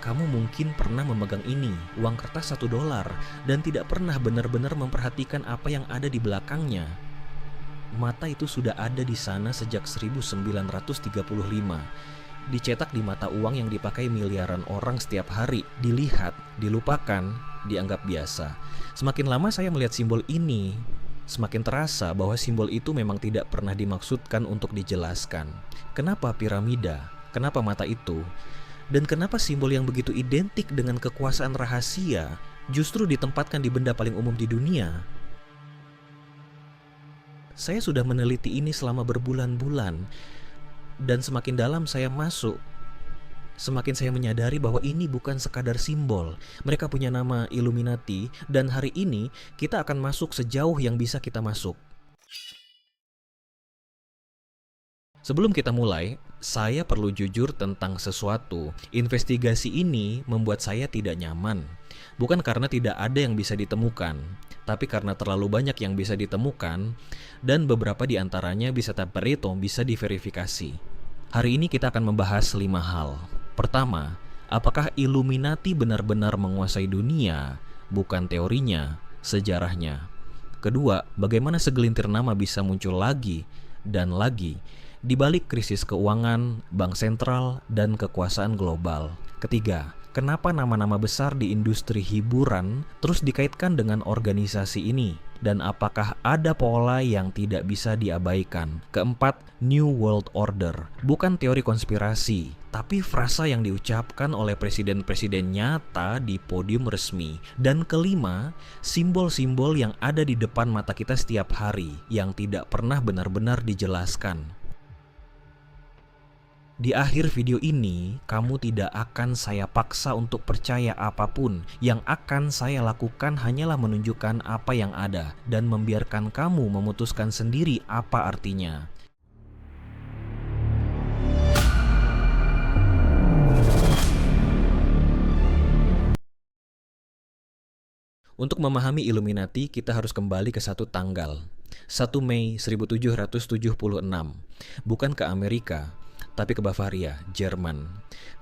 kamu mungkin pernah memegang ini, uang kertas $1, dan tidak pernah benar-benar memperhatikan apa yang ada di belakangnya. Mata itu sudah ada di sana sejak 1935. Dicetak di mata uang yang dipakai miliaran orang setiap hari. Dilihat, dilupakan, dianggap biasa. Semakin lama saya melihat simbol ini, semakin terasa bahwa simbol itu memang tidak pernah dimaksudkan untuk dijelaskan. Kenapa piramida? Kenapa mata itu? Dan kenapa simbol yang begitu identik dengan kekuasaan rahasia justru ditempatkan di benda paling umum di dunia? Saya sudah meneliti ini selama berbulan-bulan, dan semakin dalam saya masuk, semakin saya menyadari bahwa ini bukan sekadar simbol. Mereka punya nama Illuminati, dan hari ini kita akan masuk sejauh yang bisa kita masuk. Sebelum kita mulai, saya perlu jujur tentang sesuatu. Investigasi ini membuat saya tidak nyaman. Bukan karena tidak ada yang bisa ditemukan, tapi karena terlalu banyak yang bisa ditemukan, dan beberapa di antaranya bisa diverifikasi. Hari ini kita akan membahas 5 hal. Pertama, apakah Illuminati benar-benar menguasai dunia? Bukan teorinya, sejarahnya. Kedua, bagaimana segelintir nama bisa muncul lagi dan lagi di balik krisis keuangan, bank sentral, dan kekuasaan global. Ketiga, kenapa nama-nama besar di industri hiburan terus dikaitkan dengan organisasi ini? Dan apakah ada pola yang tidak bisa diabaikan? Keempat, New World Order. Bukan teori konspirasi, tapi frasa yang diucapkan oleh presiden-presiden nyata di podium resmi. Dan kelima, simbol-simbol yang ada di depan mata kita setiap hari yang tidak pernah benar-benar dijelaskan. Di akhir video ini, kamu tidak akan saya paksa untuk percaya apapun. Yang akan saya lakukan hanyalah menunjukkan apa yang ada dan membiarkan kamu memutuskan sendiri apa artinya. Untuk memahami Illuminati, kita harus kembali ke satu tanggal, 1 Mei 1776. Bukan ke Amerika, tapi ke Bavaria, Jerman.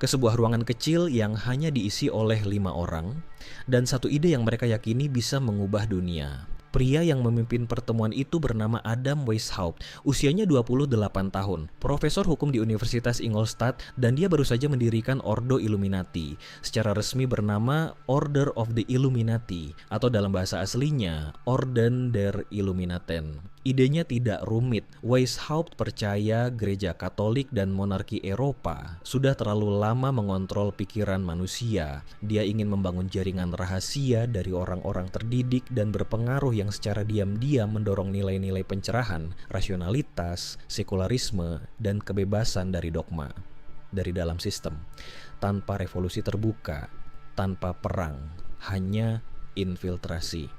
Ke sebuah ruangan kecil yang hanya diisi oleh 5 orang, dan satu ide yang mereka yakini bisa mengubah dunia. Pria yang memimpin pertemuan itu bernama Adam Weishaupt. Usianya 28 tahun, profesor hukum di Universitas Ingolstadt, dan dia baru saja mendirikan Ordo Illuminati, secara resmi bernama Order of the Illuminati, atau dalam bahasa aslinya Orden der Illuminaten. Idenya tidak rumit. Weishaupt percaya gereja Katolik dan monarki Eropa sudah terlalu lama mengontrol pikiran manusia. Dia ingin membangun jaringan rahasia dari orang-orang terdidik dan berpengaruh yang secara diam-diam mendorong nilai-nilai pencerahan, rasionalitas, sekularisme, dan kebebasan dari dogma dari dalam sistem. Tanpa revolusi terbuka, tanpa perang, hanya infiltrasi.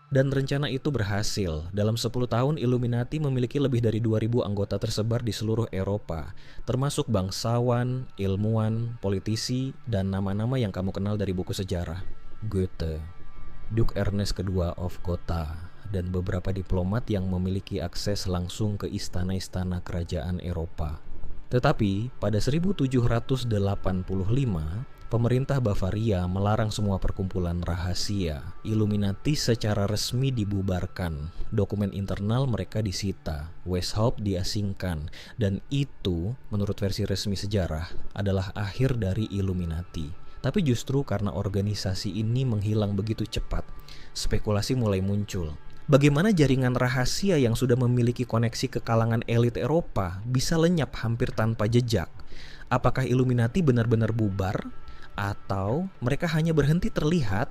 Dan rencana itu berhasil. Dalam 10 tahun, Illuminati memiliki lebih dari 2.000 anggota tersebar di seluruh Eropa, termasuk bangsawan, ilmuwan, politisi, dan nama-nama yang kamu kenal dari buku sejarah. Goethe, Duke Ernest II of Gotha, dan beberapa diplomat yang memiliki akses langsung ke istana-istana kerajaan Eropa. Tetapi, pada 1785, pemerintah Bavaria melarang semua perkumpulan rahasia. Illuminati secara resmi dibubarkan. Dokumen internal mereka disita. Weishaupt diasingkan. Dan itu, menurut versi resmi sejarah, adalah akhir dari Illuminati. Tapi justru karena organisasi ini menghilang begitu cepat, spekulasi mulai muncul. Bagaimana jaringan rahasia yang sudah memiliki koneksi ke kalangan elit Eropa bisa lenyap hampir tanpa jejak? Apakah Illuminati benar-benar bubar? Atau mereka hanya berhenti terlihat?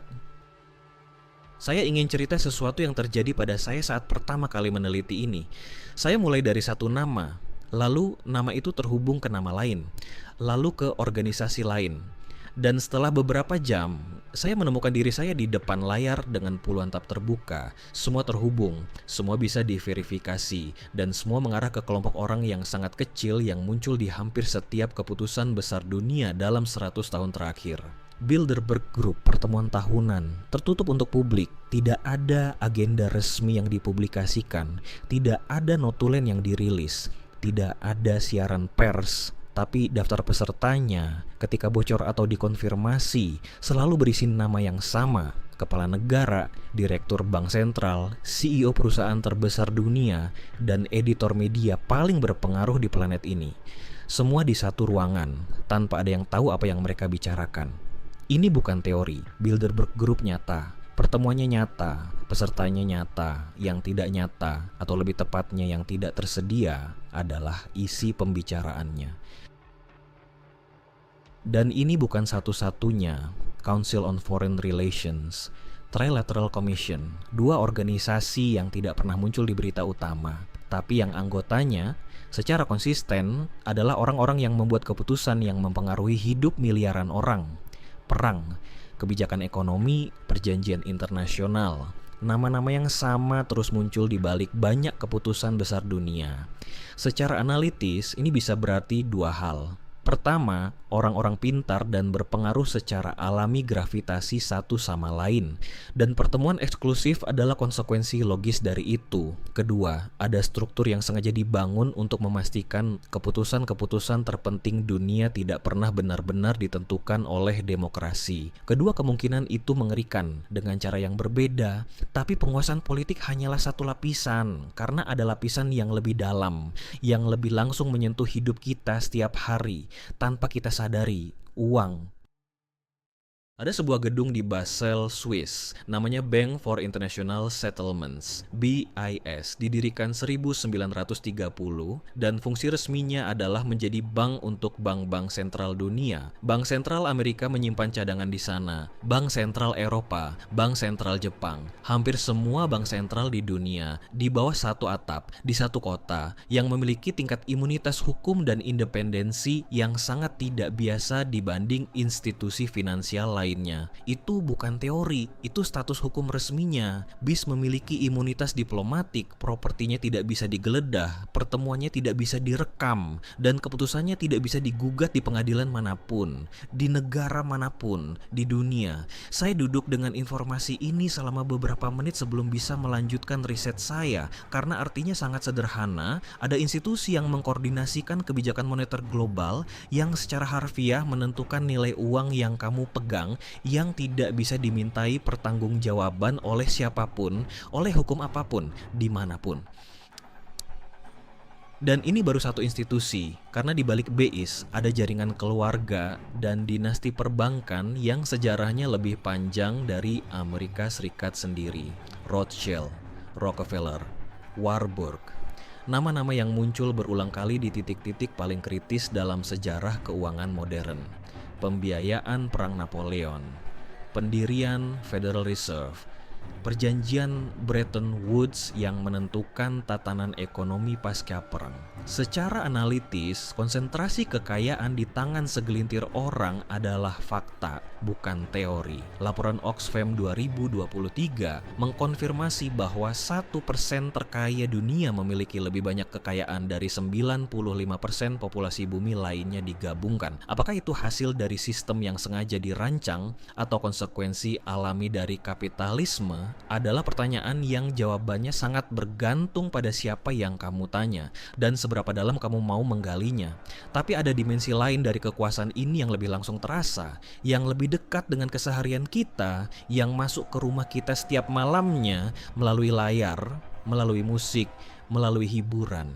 Saya ingin cerita sesuatu yang terjadi pada saya saat pertama kali meneliti ini. Saya mulai dari satu nama, lalu nama itu terhubung ke nama lain, lalu ke organisasi lain. Dan setelah beberapa jam, saya menemukan diri saya di depan layar dengan puluhan tab terbuka. Semua terhubung, semua bisa diverifikasi, dan semua mengarah ke kelompok orang yang sangat kecil yang muncul di hampir setiap keputusan besar dunia dalam 100 tahun terakhir. Bilderberg Group, pertemuan tahunan, tertutup untuk publik. Tidak ada agenda resmi yang dipublikasikan, tidak ada notulen yang dirilis, tidak ada siaran pers, Tapi daftar pesertanya ketika bocor atau dikonfirmasi selalu berisi nama yang sama. Kepala negara, direktur bank sentral, CEO perusahaan terbesar dunia, dan editor media paling berpengaruh di planet ini. Semua di satu ruangan, tanpa ada yang tahu apa yang mereka bicarakan. Ini bukan teori, Bilderberg Group nyata. Pertemuannya nyata, pesertanya nyata, yang tidak nyata, atau lebih tepatnya yang tidak tersedia adalah isi pembicaraannya. Dan ini bukan satu-satunya. Council on Foreign Relations, Trilateral Commission, dua organisasi yang tidak pernah muncul di berita utama, tapi yang anggotanya secara konsisten adalah orang-orang yang membuat keputusan yang mempengaruhi hidup miliaran orang. Perang, kebijakan ekonomi, perjanjian internasional, nama-nama yang sama terus muncul di balik banyak keputusan besar dunia. Secara analitis, ini bisa berarti dua hal. Pertama, orang-orang pintar dan berpengaruh secara alami gravitasi satu sama lain, dan pertemuan eksklusif adalah konsekuensi logis dari itu. Kedua, ada struktur yang sengaja dibangun untuk memastikan keputusan-keputusan terpenting dunia tidak pernah benar-benar ditentukan oleh demokrasi. Kedua kemungkinan itu mengerikan dengan cara yang berbeda, tapi penguasaan politik hanyalah satu lapisan, karena ada lapisan yang lebih dalam, yang lebih langsung menyentuh hidup kita setiap hari, tanpa kita sadari, uang. Ada sebuah gedung di Basel, Swiss, namanya Bank for International Settlements, BIS, didirikan 1930 dan fungsi resminya adalah menjadi bank untuk bank-bank sentral dunia. Bank sentral Amerika menyimpan cadangan di sana, bank sentral Eropa, bank sentral Jepang, hampir semua bank sentral di dunia di bawah satu atap, di satu kota, yang memiliki tingkat imunitas hukum dan independensi yang sangat tidak biasa dibanding institusi finansial lainnya. Itu bukan teori, itu status hukum resminya. BIS memiliki imunitas diplomatik, propertinya tidak bisa digeledah, pertemuannya tidak bisa direkam, dan keputusannya tidak bisa digugat di pengadilan manapun, di negara manapun, di dunia. Saya duduk dengan informasi ini selama beberapa menit sebelum bisa melanjutkan riset saya, karena artinya sangat sederhana, ada institusi yang mengkoordinasikan kebijakan moneter global yang secara harfiah menentukan nilai uang yang kamu pegang, yang tidak bisa dimintai pertanggungjawaban oleh siapapun, oleh hukum apapun, dimanapun. Dan ini baru satu institusi, karena di balik BIS ada jaringan keluarga dan dinasti perbankan yang sejarahnya lebih panjang dari Amerika Serikat sendiri. Rothschild, Rockefeller, Warburg. Nama-nama yang muncul berulang kali di titik-titik paling kritis dalam sejarah keuangan modern. Pembiayaan Perang Napoleon, pendirian Federal Reserve, perjanjian Bretton Woods yang menentukan tatanan ekonomi pasca perang. Secara analitis, konsentrasi kekayaan di tangan segelintir orang adalah fakta, bukan teori. Laporan Oxfam 2023 mengkonfirmasi bahwa 1% terkaya dunia memiliki lebih banyak kekayaan dari 95% populasi bumi lainnya digabungkan. Apakah itu hasil dari sistem yang sengaja dirancang atau konsekuensi alami dari kapitalisme? Adalah pertanyaan yang jawabannya sangat bergantung pada siapa yang kamu tanya dan seberapa dalam kamu mau menggalinya. Tapi ada dimensi lain dari kekuasaan ini yang lebih langsung terasa, yang lebih dekat dengan keseharian kita, yang masuk ke rumah kita setiap malamnya melalui layar, melalui musik, melalui hiburan.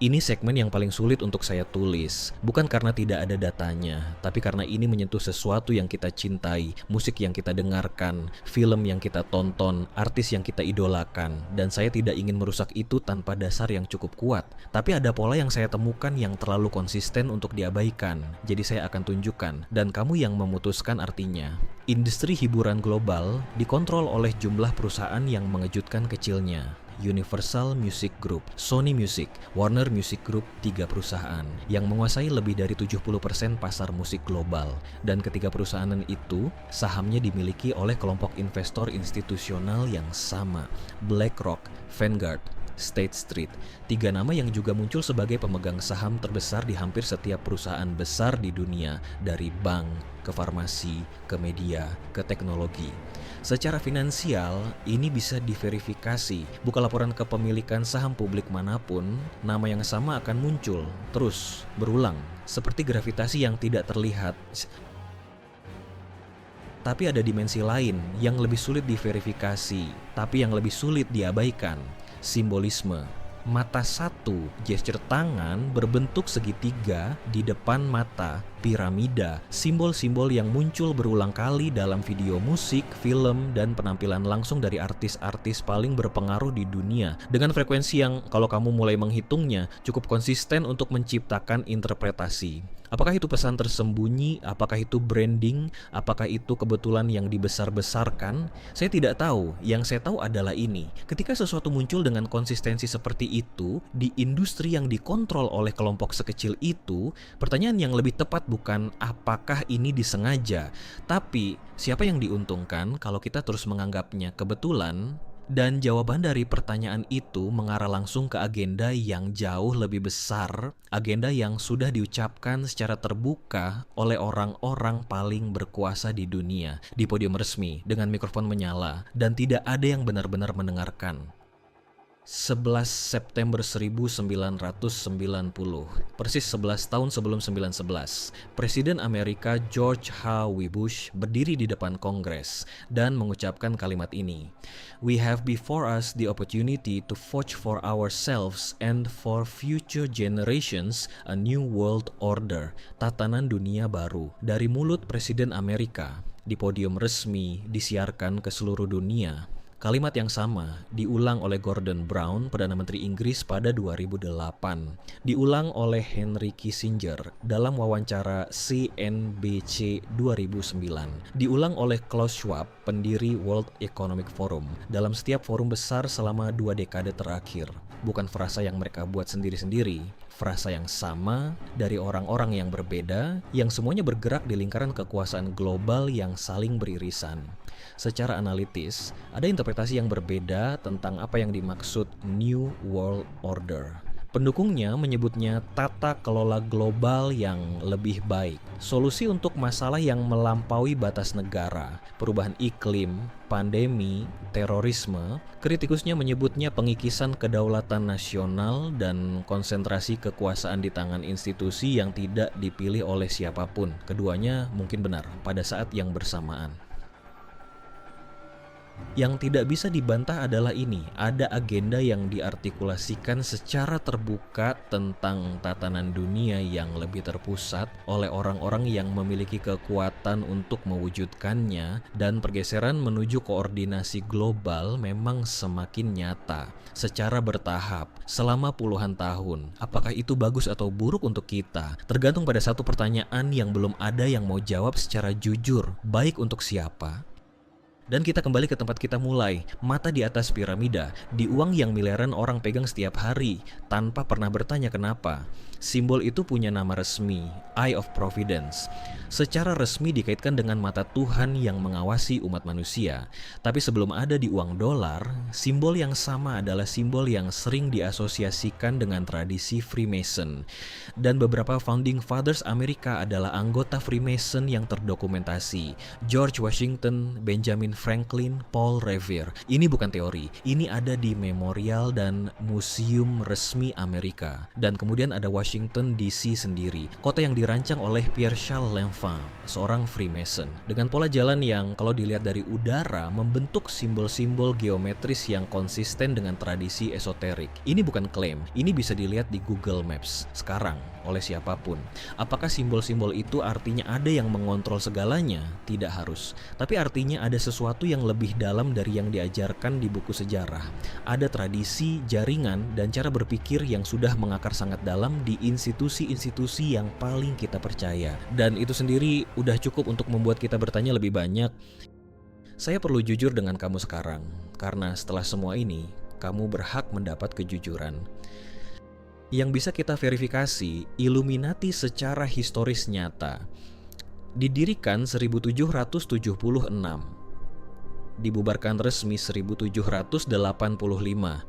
Ini segmen yang paling sulit untuk saya tulis, bukan karena tidak ada datanya, tapi karena ini menyentuh sesuatu yang kita cintai, musik yang kita dengarkan, film yang kita tonton, artis yang kita idolakan, dan saya tidak ingin merusak itu tanpa dasar yang cukup kuat. Tapi ada pola yang saya temukan yang terlalu konsisten untuk diabaikan, jadi saya akan tunjukkan, dan kamu yang memutuskan artinya. Industri hiburan global dikontrol oleh jumlah perusahaan yang mengejutkan kecilnya. Universal Music Group, Sony Music, Warner Music Group, 3 perusahaan yang menguasai lebih dari 70% pasar musik global. Dan ketiga perusahaan itu sahamnya dimiliki oleh kelompok investor institusional yang sama, BlackRock, Vanguard, State Street, 3 nama yang juga muncul sebagai pemegang saham terbesar di hampir setiap perusahaan besar di dunia, dari bank, ke farmasi, ke media, ke teknologi. Secara finansial, ini bisa diverifikasi. Buka laporan kepemilikan saham publik manapun, nama yang sama akan muncul, terus berulang, seperti gravitasi yang tidak terlihat. Tapi ada dimensi lain yang lebih sulit diverifikasi, tapi yang lebih sulit diabaikan, simbolisme. Mata satu, gesture tangan berbentuk segitiga di depan mata, piramida, simbol-simbol yang muncul berulang kali dalam video musik, film, dan penampilan langsung dari artis-artis paling berpengaruh di dunia, dengan frekuensi yang kalau kamu mulai menghitungnya cukup konsisten untuk menciptakan interpretasi. Apakah itu pesan tersembunyi? Apakah itu branding? Apakah itu kebetulan yang dibesar-besarkan? Saya tidak tahu. Yang saya tahu adalah ini. Ketika sesuatu muncul dengan konsistensi seperti itu, di industri yang dikontrol oleh kelompok sekecil itu, pertanyaan yang lebih tepat bukan apakah ini disengaja, tapi siapa yang diuntungkan kalau kita terus menganggapnya kebetulan. Dan jawaban dari pertanyaan itu mengarah langsung ke agenda yang jauh lebih besar, agenda yang sudah diucapkan secara terbuka oleh orang-orang paling berkuasa di dunia, di podium resmi, dengan mikrofon menyala, dan tidak ada yang benar-benar mendengarkan. 11 September 1990, persis 11 tahun sebelum 9/11, Presiden Amerika George H.W. Bush berdiri di depan Kongres dan mengucapkan kalimat ini. We have before us the opportunity to forge for ourselves and for future generations a new world order, tatanan dunia baru, dari mulut Presiden Amerika di podium resmi disiarkan ke seluruh dunia. Kalimat yang sama diulang oleh Gordon Brown, Perdana Menteri Inggris pada 2008. Diulang oleh Henry Kissinger dalam wawancara CNBC 2009. Diulang oleh Klaus Schwab, pendiri World Economic Forum, dalam setiap forum besar selama 2 dekade terakhir. Bukan frasa yang mereka buat sendiri-sendiri, frasa yang sama dari orang-orang yang berbeda, yang semuanya bergerak di lingkaran kekuasaan global yang saling beririsan. Secara analitis, ada interpretasi yang berbeda tentang apa yang dimaksud New World Order. Pendukungnya menyebutnya tata kelola global yang lebih baik, solusi untuk masalah yang melampaui batas negara, perubahan iklim, pandemi, terorisme. Kritikusnya menyebutnya pengikisan kedaulatan nasional dan konsentrasi kekuasaan di tangan institusi yang tidak dipilih oleh siapapun. Keduanya mungkin benar pada saat yang bersamaan. Yang tidak bisa dibantah adalah ini, ada agenda yang diartikulasikan secara terbuka tentang tatanan dunia yang lebih terpusat oleh orang-orang yang memiliki kekuatan untuk mewujudkannya, dan pergeseran menuju koordinasi global memang semakin nyata, secara bertahap, selama puluhan tahun. Apakah itu bagus atau buruk untuk kita? Tergantung pada satu pertanyaan yang belum ada yang mau jawab secara jujur, baik untuk siapa? Dan kita kembali ke tempat kita mulai, mata di atas piramida, di uang yang miliaran orang pegang setiap hari, tanpa pernah bertanya kenapa. Simbol itu punya nama resmi, Eye of Providence. Secara resmi dikaitkan dengan mata Tuhan yang mengawasi umat manusia. Tapi sebelum ada di uang dolar, simbol yang sama adalah simbol yang sering diasosiasikan dengan tradisi Freemason. Dan beberapa founding fathers Amerika adalah anggota Freemason yang terdokumentasi. George Washington, Benjamin Franklin, Paul Revere. Ini bukan teori, ini ada di memorial dan museum resmi Amerika. Dan kemudian ada Washington DC sendiri, kota yang dirancang oleh Pierre Charles L'Enfant, seorang Freemason, dengan pola jalan yang kalau dilihat dari udara membentuk simbol-simbol geometris yang konsisten dengan tradisi esoterik. Ini bukan klaim, ini bisa dilihat di Google Maps sekarang oleh siapapun. Apakah simbol-simbol itu artinya ada yang mengontrol segalanya? Tidak harus, tapi artinya ada sesuatu yang lebih dalam dari yang diajarkan di buku sejarah. Ada tradisi, jaringan, dan cara berpikir yang sudah mengakar sangat dalam di institusi-institusi yang paling kita percaya. Dan itu sendiri udah cukup untuk membuat kita bertanya lebih banyak. Saya perlu jujur dengan kamu sekarang, karena setelah semua ini, kamu berhak mendapat kejujuran. Yang bisa kita verifikasi, Illuminati secara historis nyata. Didirikan 1776. dibubarkan resmi 1785.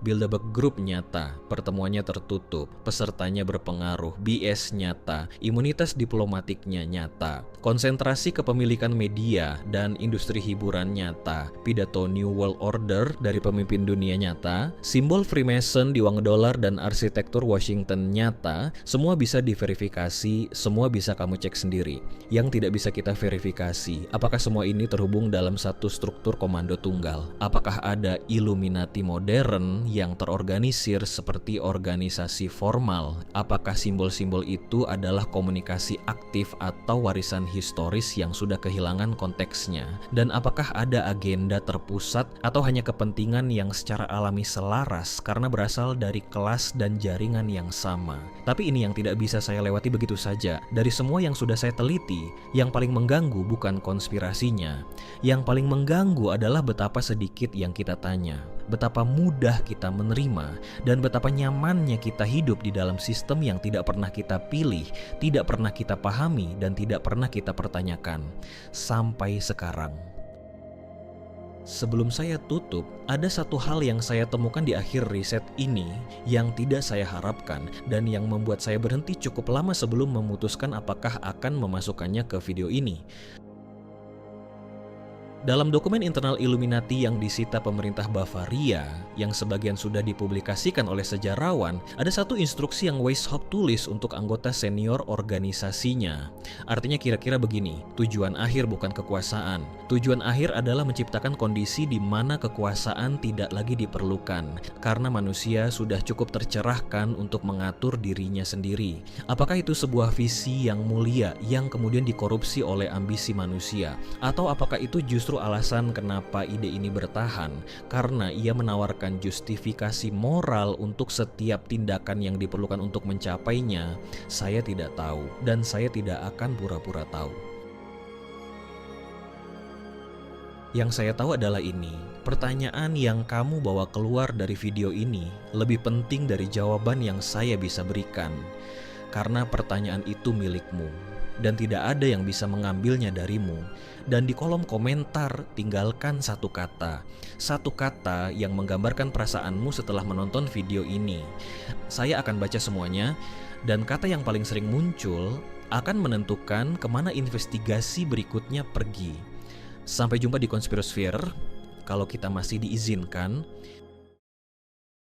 Bilderberg Group nyata, pertemuannya tertutup, pesertanya berpengaruh, BS nyata, imunitas diplomatiknya nyata, konsentrasi kepemilikan media dan industri hiburan nyata, pidato New World Order dari pemimpin dunia nyata, simbol Freemason di uang dolar dan arsitektur Washington nyata. Semua bisa diverifikasi, semua bisa kamu cek sendiri. Yang tidak bisa kita verifikasi, apakah semua ini terhubung dalam satu struktur komando tunggal? Apakah ada Illuminati modern yang terorganisir seperti organisasi formal? Apakah simbol-simbol itu adalah komunikasi aktif atau warisan historis yang sudah kehilangan konteksnya? Dan apakah ada agenda terpusat atau hanya kepentingan yang secara alami selaras karena berasal dari kelas dan jaringan yang sama? Tapi ini yang tidak bisa saya lewati begitu saja. Dari semua yang sudah saya teliti, yang paling mengganggu bukan konspirasinya. Yang paling mengganggu adalah betapa sedikit yang kita tanya, betapa mudah kita menerima, dan betapa nyamannya kita hidup di dalam sistem yang tidak pernah kita pilih, tidak pernah kita pahami, dan tidak pernah kita pertanyakan. Sampai sekarang. Sebelum saya tutup, ada satu hal yang saya temukan di akhir riset ini yang tidak saya harapkan dan yang membuat saya berhenti cukup lama sebelum memutuskan apakah akan memasukkannya ke video ini. Dalam dokumen internal Illuminati yang disita pemerintah Bavaria, yang sebagian sudah dipublikasikan oleh sejarawan, ada satu instruksi yang Weishaupt tulis untuk anggota senior organisasinya. Artinya kira-kira begini, tujuan akhir bukan kekuasaan. Tujuan akhir adalah menciptakan kondisi di mana kekuasaan tidak lagi diperlukan, karena manusia sudah cukup tercerahkan untuk mengatur dirinya sendiri. Apakah itu sebuah visi yang mulia yang kemudian dikorupsi oleh ambisi manusia? Atau apakah itu justru alasan kenapa ide ini bertahan, karena ia menawarkan justifikasi moral untuk setiap tindakan yang diperlukan untuk mencapainya? Saya tidak tahu, dan saya tidak akan pura-pura tahu. Yang saya tahu adalah ini, pertanyaan yang kamu bawa keluar dari video ini lebih penting dari jawaban yang saya bisa berikan, karena pertanyaan itu milikmu dan tidak ada yang bisa mengambilnya darimu. Dan di kolom komentar tinggalkan satu kata yang menggambarkan perasaanmu setelah menonton video ini. Saya akan baca semuanya, dan kata yang paling sering muncul akan menentukan kemana investigasi berikutnya pergi. Sampai jumpa di Conspirasphere, kalau kita masih diizinkan.